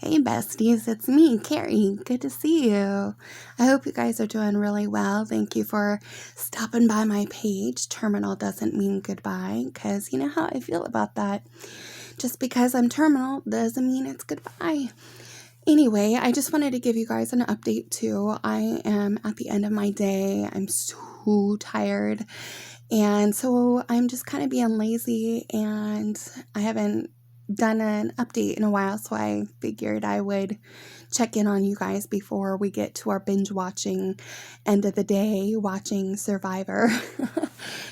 Hey besties, it's me, Carrie. Good to see you. I hope you guys are doing really well. Thank you for stopping by my page. Terminal doesn't mean goodbye, because you know how I feel about that. Just because I'm terminal doesn't mean it's goodbye. Anyway, I just wanted to give you guys an update too. I am at the end of my day. I'm so tired. And so I'm just kind of being lazy, and I haven't done an update in a while, so I figured I would check in on you guys before we get to our binge watching end of the day, watching Survivor.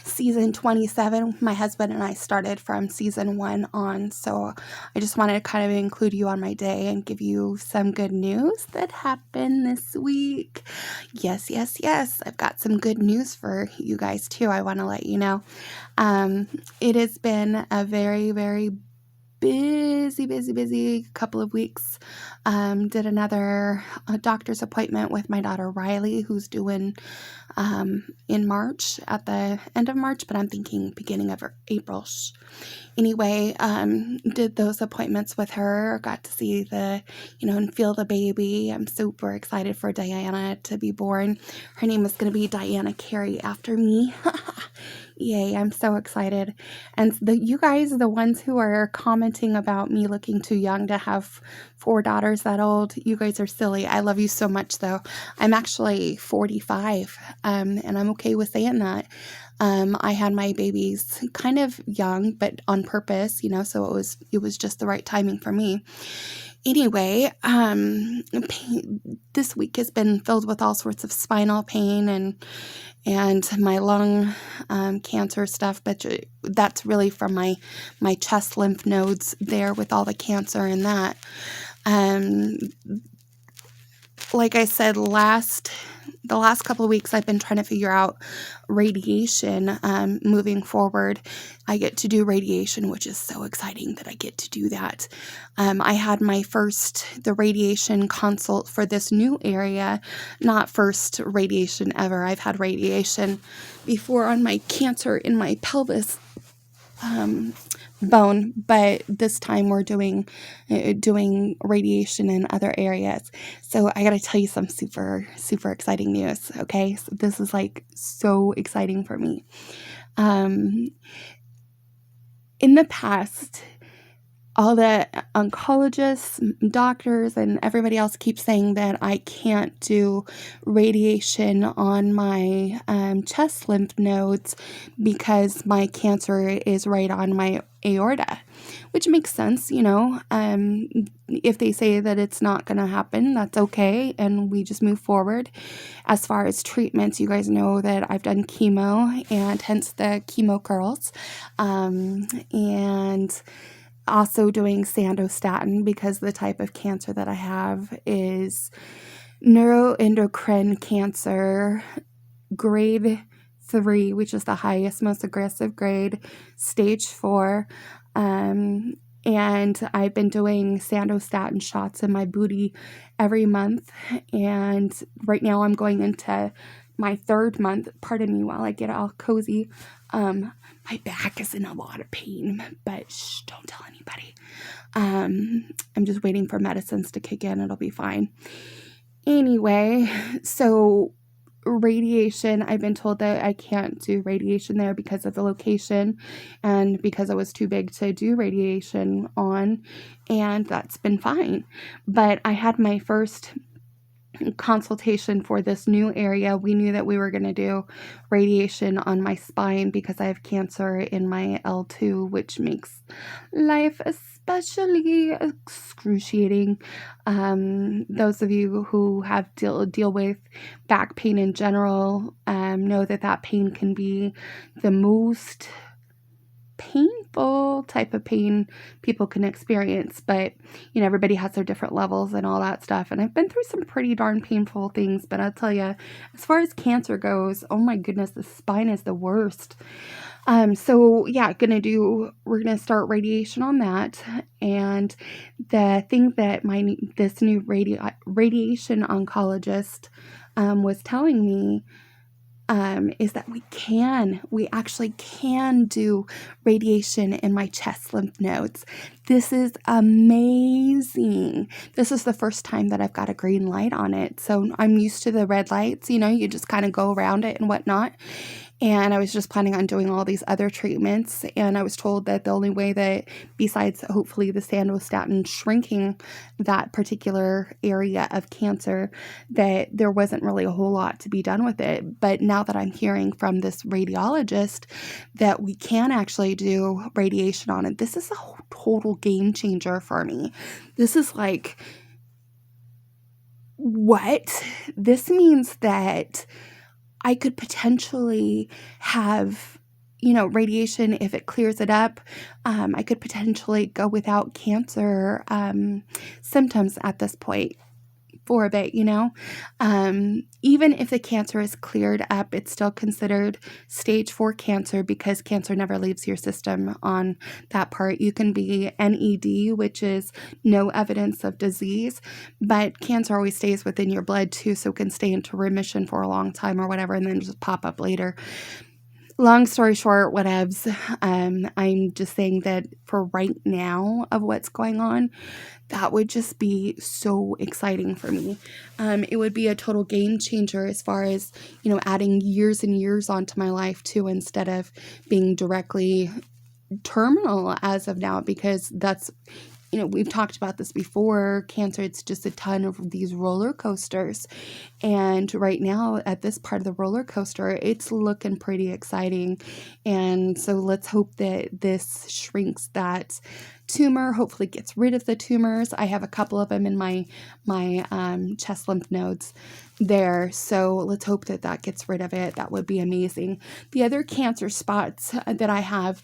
Season 27, my husband and I started from season 1 on, so I just wanted to kind of include you on my day and give you some good news that happened this week. Yes, I've got some good news for you guys too. I want to let you know. It has been a very, very busy couple of weeks. Did another doctor's appointment with my daughter Riley, who's due in March, at the end of March, but I'm thinking beginning of April. Anyway, did those appointments with her, got to see and feel the baby. I'm super excited for Diana to be born. Her name is going to be Diana Carrie after me. Yay, I'm so excited. And you guys, the ones who are commenting about me looking too young to have 4 daughters that old, you guys are silly. I love you so much, though. I'm actually 45, and I'm okay with saying that. I had my babies kind of young, but on purpose, so it was just the right timing for me. Anyway, this week has been filled with all sorts of spinal pain and my lung cancer stuff, but that's really from my chest lymph nodes there with all the cancer and that. Like I said, the last couple of weeks I've been trying to figure out radiation moving forward. I get to do radiation, which is so exciting that I get to do that. I had the radiation consult for this new area, not first radiation ever. I've had radiation before on my cancer in my pelvis bone, but this time we're doing radiation in other areas. So I got to tell you some super exciting news. Okay, so this is like so exciting for me. In the past, all the oncologists, doctors, and everybody else keeps saying that I can't do radiation on my chest lymph nodes because my cancer is right on my aorta, which makes sense, if they say that it's not going to happen, that's okay, and we just move forward. As far as treatments, you guys know that I've done chemo, and hence the chemo curls, and also doing sandostatin because the type of cancer that I have is neuroendocrine cancer, grade 3, which is the highest, most aggressive grade, stage 4. And I've been doing sandostatin shots in my booty every month. And right now I'm going into my 3rd month. Pardon me while I get all cozy. My back is in a lot of pain, but don't tell anybody. I'm just waiting for medicines to kick in. It'll be fine. Anyway, so radiation, I've been told that I can't do radiation there because of the location and because I was too big to do radiation on, and that's been fine. But I had my first consultation for this new area. We knew that we were going to do radiation on my spine because I have cancer in my L2, which makes life especially excruciating. Those of you who have deal with back pain in general know that pain can be the most painful type of pain people can experience, but everybody has their different levels and all that stuff, and I've been through some pretty darn painful things, but I'll tell you, as far as cancer goes, oh my goodness, the spine is the worst. So yeah, we're gonna start radiation on that, and the thing that this new radiation oncologist was telling me is that we actually can do radiation in my chest lymph nodes. This is amazing. This is the first time that I've got a green light on it. So I'm used to the red lights, you just kind of go around it and whatnot. And I was just planning on doing all these other treatments. And I was told that the only way that, besides hopefully the sandostatin shrinking that particular area of cancer, that there wasn't really a whole lot to be done with it. But now that I'm hearing from this radiologist that we can actually do radiation on it, this is a total game changer for me. This is like, what? This means that I could potentially have, radiation if it clears it up. I could potentially go without cancer symptoms at this point for a bit, even if the cancer is cleared up, it's still considered stage 4 cancer because cancer never leaves your system on that part. You can be NED, which is no evidence of disease, but cancer always stays within your blood too, so it can stay into remission for a long time or whatever, and then just pop up later. Long story short, whatevs. I'm just saying that for right now of what's going on, that would just be so exciting for me. It would be a total game changer as far as, adding years and years onto my life too, instead of being directly terminal as of now, because that's, we've talked about this before. Cancer, it's just a ton of these roller coasters. And right now at this part of the roller coaster, it's looking pretty exciting. And so let's hope that this shrinks that tumor, hopefully gets rid of the tumors. I have a couple of them in my chest lymph nodes there. So let's hope that gets rid of it. That would be amazing. The other cancer spots that I have,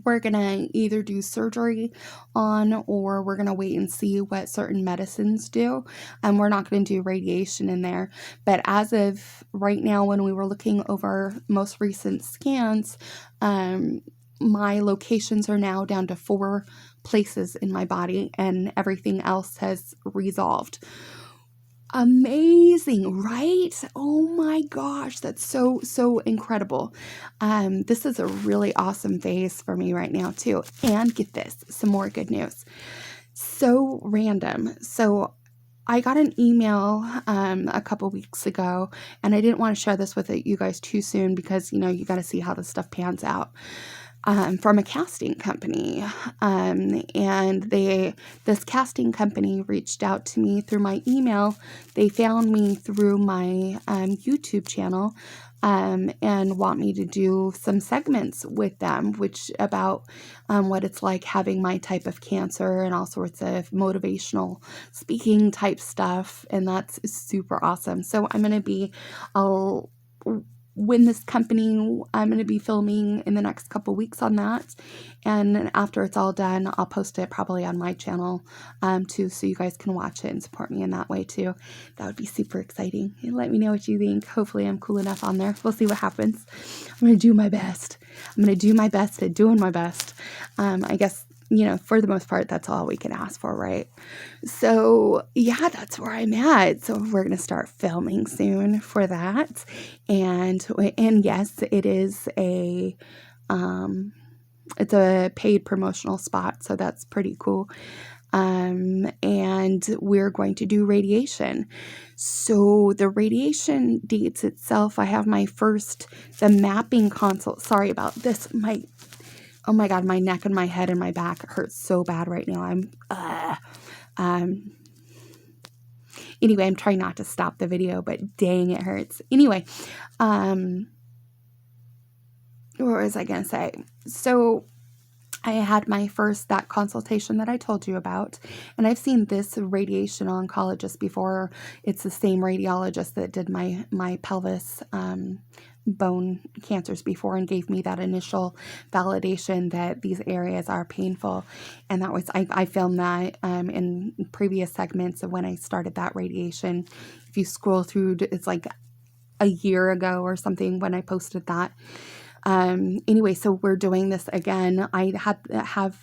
we're going to either do surgery on, or we're going to wait and see what certain medicines do. And we're not going to do radiation in there. But as of right now, when we were looking over most recent scans, my locations are now down to 4 places in my body, and everything else has resolved. Amazing, right? Oh my gosh, that's so incredible. This is a really awesome phase for me right now too. And get this, some more good news. So random. So I got an email a couple weeks ago, and I didn't want to share this with you guys too soon because, you got to see how this stuff pans out. From a casting company. And this casting company reached out to me through my email. They found me through my YouTube channel and want me to do some segments with them, which about what it's like having my type of cancer and all sorts of motivational speaking type stuff. And that's super awesome. So I'm going to when this company, I'm going to be filming in the next couple weeks on that. And after it's all done, I'll post it probably on my channel too, so you guys can watch it and support me in that way too. That would be super exciting. And let me know what you think. Hopefully I'm cool enough on there. We'll see what happens. I'm going to do my best. I'm going to do my best at doing my best. I guess, for the most part, that's all we can ask for, right? So yeah, that's where I'm at. So we're going to start filming soon for that. And yes, it is it's a paid promotional spot. So that's pretty cool. And we're going to do radiation. So the radiation dates itself, I have the mapping consult. Sorry about this. Oh my God, my neck and my head and my back hurts so bad right now. Anyway, I'm trying not to stop the video, but dang, it hurts. Anyway, what was I going to say? So I had that consultation that I told you about, and I've seen this radiation oncologist before. It's the same radiologist that did my pelvis, bone cancers before and gave me that initial validation that these areas are painful. And that was, I filmed that in previous segments of when I started that radiation. If you scroll through, it's like a year ago or something when I posted that. Anyway, so we're doing this again. I have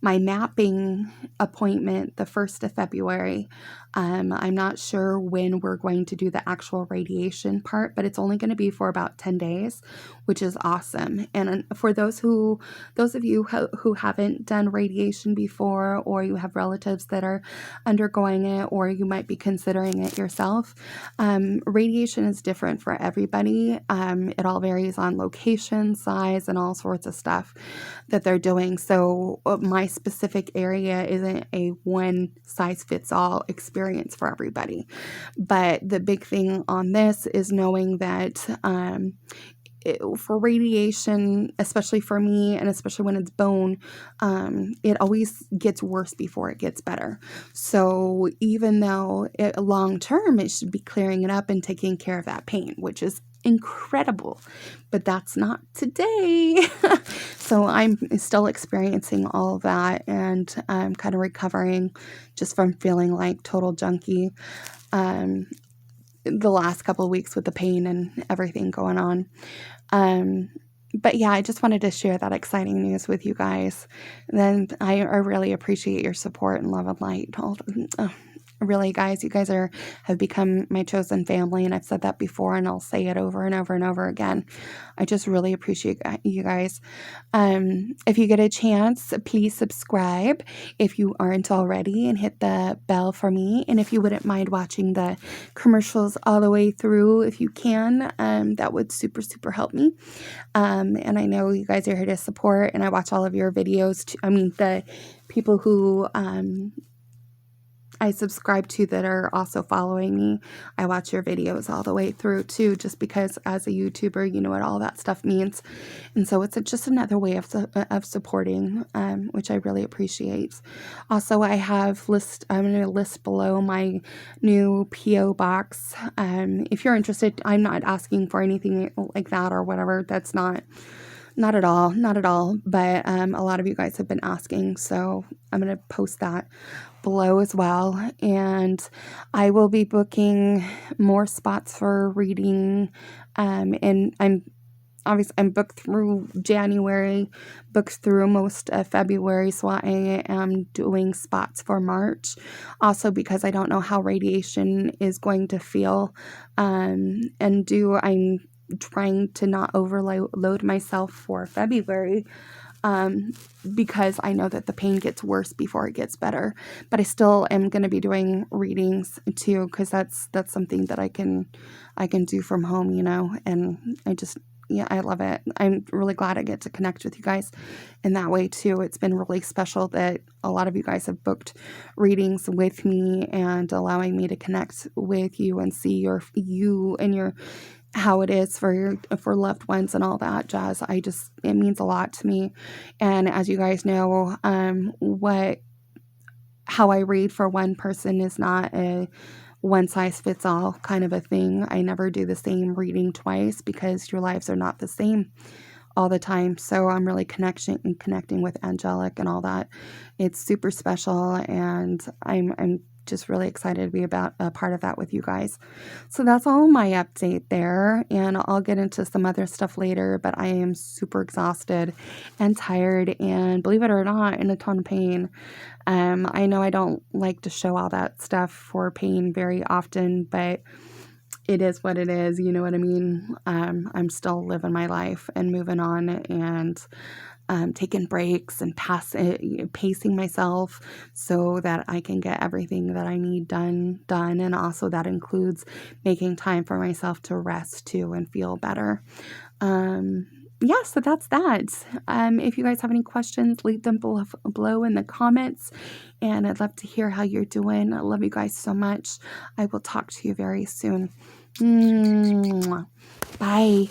my mapping appointment the 1st of February. I'm not sure when we're going to do the actual radiation part, but it's only going to be for about 10 days, which is awesome. And for those of you who haven't done radiation before, or you have relatives that are undergoing it, or you might be considering it yourself, radiation is different for everybody. It all varies on location, size, and all sorts of stuff that they're doing. So my specific area isn't a one size fits all experience for everybody. But the big thing on this is knowing that for radiation, especially for me, and especially when it's bone, it always gets worse before it gets better. So even though long term, it should be clearing it up and taking care of that pain, which is incredible, but that's not today. So I'm still experiencing all of that, and I'm kind of recovering just from feeling like total junkie the last couple of weeks with the pain and everything going on. But yeah, I just wanted to share that exciting news with you guys. Then I really appreciate your support and love and light. Really, guys, you guys have become my chosen family, and I've said that before, and I'll say it over and over and over again. I just really appreciate you guys. If you get a chance, please subscribe if you aren't already, and hit the bell for me. And if you wouldn't mind watching the commercials all the way through, if you can, that would super, super help me. And I know you guys are here to support, and I watch all of your videos. The people who I subscribe to that are also following me, I watch your videos all the way through too, just because as a YouTuber, you know what all that stuff means. And so it's just another way of supporting, which I really appreciate. Also, I'm going to list below my new P.O. box. If you're interested, I'm not asking for anything like that or whatever. That's not at all. But a lot of you guys have been asking, so I'm going to post that below as well. And I will be booking more spots for reading. And I'm booked through January, booked through most of February, so I am doing spots for March. Also, because I don't know how radiation is going to feel I'm trying to not overload myself for February, because I know that the pain gets worse before it gets better. But I still am going to be doing readings too, because that's something that I can do from home, and I love it. I'm really glad I get to connect with you guys in that way too. It's been really special that a lot of you guys have booked readings with me and allowing me to connect with you and see you and your how it is for loved ones and all that jazz. It means a lot to me. And as you guys know, how I read for one person is not a one size fits all kind of a thing. I never do the same reading twice, because your lives are not the same all the time. So I'm really connecting with angelic and all that. It's super special, and I'm just really excited to be about a part of that with you guys. So that's all my update there, and I'll get into some other stuff later, but I am super exhausted and tired, and believe it or not, in a ton of pain. I know I don't like to show all that stuff for pain very often, but it is what it is, you know what I mean? I'm still living my life and moving on, and taking breaks and pacing myself so that I can get everything that I need done. And also that includes making time for myself to rest too and feel better. So that's that. If you guys have any questions, leave them below in the comments, and I'd love to hear how you're doing. I love you guys so much. I will talk to you very soon. Bye.